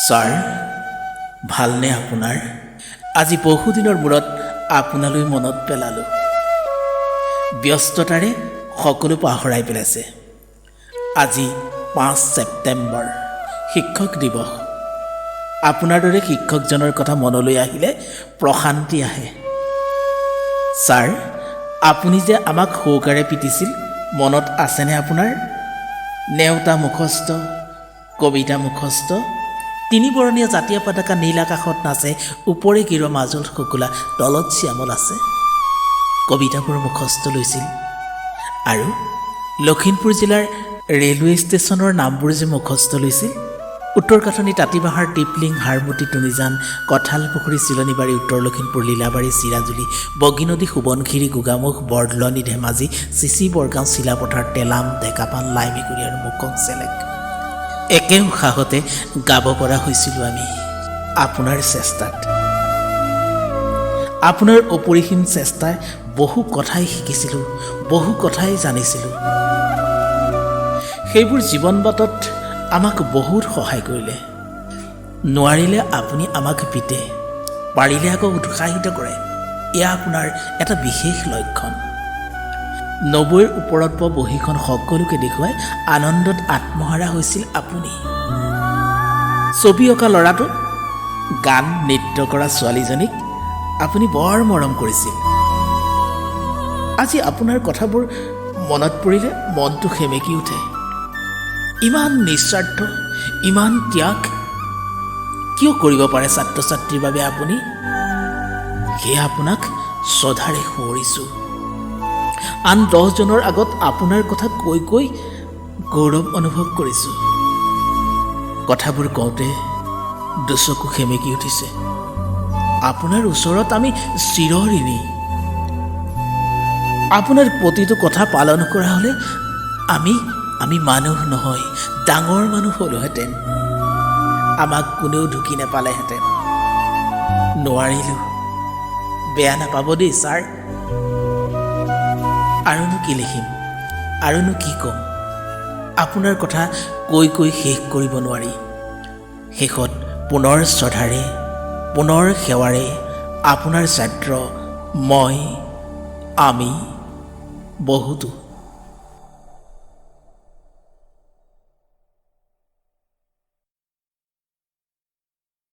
Sir, ভালনে আপোনাৰ? আজি বহুদিনৰ মূৰত আপোনালৈ মনত পেলালোঁ। ব্যস্ততাৰে সকলো পাহৰাই পেলাইছে। আজি 5 ছেপ্টেম্বৰ, শিক্ষক দিৱস। আপোনাৰ দৰে শিক্ষকজনৰ কথা মনলৈ আহিলে প্ৰশান্তি আহে। ছাৰ, আপুনি যে আমাক সৌকাৰে পিটিছিল, মনত আছেনে আপোনাৰ? নেওতা মুখস্থ, কবিতা মুখস্থ, 3 বৰণীয়া জাতীয় পতাকা নীল আকাশত নাচে, ওপৰে গিৰ মাজল শুকুলা, তলত শ্যামল আছে। কবিতাবোৰ মুখস্থ লৈছিল। আৰু লখিমপুৰ জিলাৰ ৰেলৱে ষ্টেচনৰ নামবোৰ যে মুখস্থ লৈছিল। উত্তৰকাঠনি, তাঁতিবাহাৰ, টিপলিং, হাৰমতি, টুনিজান, কঁঠাল পুখুৰী, চিলনীবাৰী, উত্তৰ লখিমপুৰ, লীলাবাৰী, চিৰাজুলি, বগীনদী, সোৱণশিৰি, গোগামুখ, বৰদলনি, ধেমাজি, চিচি, বৰগাঁও, চিলাপথাৰ, তেলাম, ডেকাপান, লাইমেকুৰি আৰু মুকং চেলেক। একে উশাহতে গাব পৰা হৈছিলোঁ আমি আপোনাৰ চেষ্টাত। আপোনাৰ অপৰিসীম চেষ্টাই বহু কথাই শিকিছিলোঁ, বহু কথাই জানিছিলোঁ। সেইবোৰ জীৱন বাটত আমাক বহুত সহায় কৰিলে। নোৱাৰিলে আপুনি আমাক পিতে, পাৰিলে আকৌ উৎসাহিত কৰে। এয়া আপোনাৰ এটা বিশেষ লক্ষণ। 90ৰ ওপৰত পোৱা বহীখন সকলোকে দেখুৱাই আনন্দত আত্মহাৰা হৈছিল আপুনি। ছবি অঁকা ল'ৰাটো, গান নৃত্য কৰা ছোৱালীজনীক আপুনি বৰ মৰম কৰিছিল। আজি আপোনাৰ কথাবোৰ মনত পৰিলে মনটো সেমেকি উঠে। ইমান নিস্বাৰ্থ, ইমান ত্যাগ কিয় কৰিব পাৰে ছাত্ৰ ছাত্ৰীৰ বাবে আপুনি? সেয়ে আপোনাক শ্ৰদ্ধাৰে সোঁৱৰিছোঁ। আন 10 জনৰ আগত আপোনাৰ কথা কৈ কৈ গৌৰৱ অনুভৱ কৰিছোঁ। কথাবোৰ কওঁতে দুচকু সেমেকি উঠিছে। আপোনাৰ ওচৰত আমি চিৰঋণী। আপোনাৰ প্ৰতিটো কথা পালন কৰা হ'লে আমি মানুহ নহয়, ডাঙৰ মানুহ হ'লোহেঁতেন। আমাক কোনেও ঢুকি নেপালেহেঁতেন। নোৱাৰিলোঁ, বেয়া নাপাব দেই ছাৰ। আৰুনো কি লিখিম, আৰুনো কি ক'ম? আপোনাৰ কথা কৈ কৈ শেষ কৰিব নোৱাৰি। শেষত পুনৰ শ্ৰদ্ধাৰে, পুনৰ সেৱাৰে আপোনাৰ ছাত্ৰ, আমি বহুতো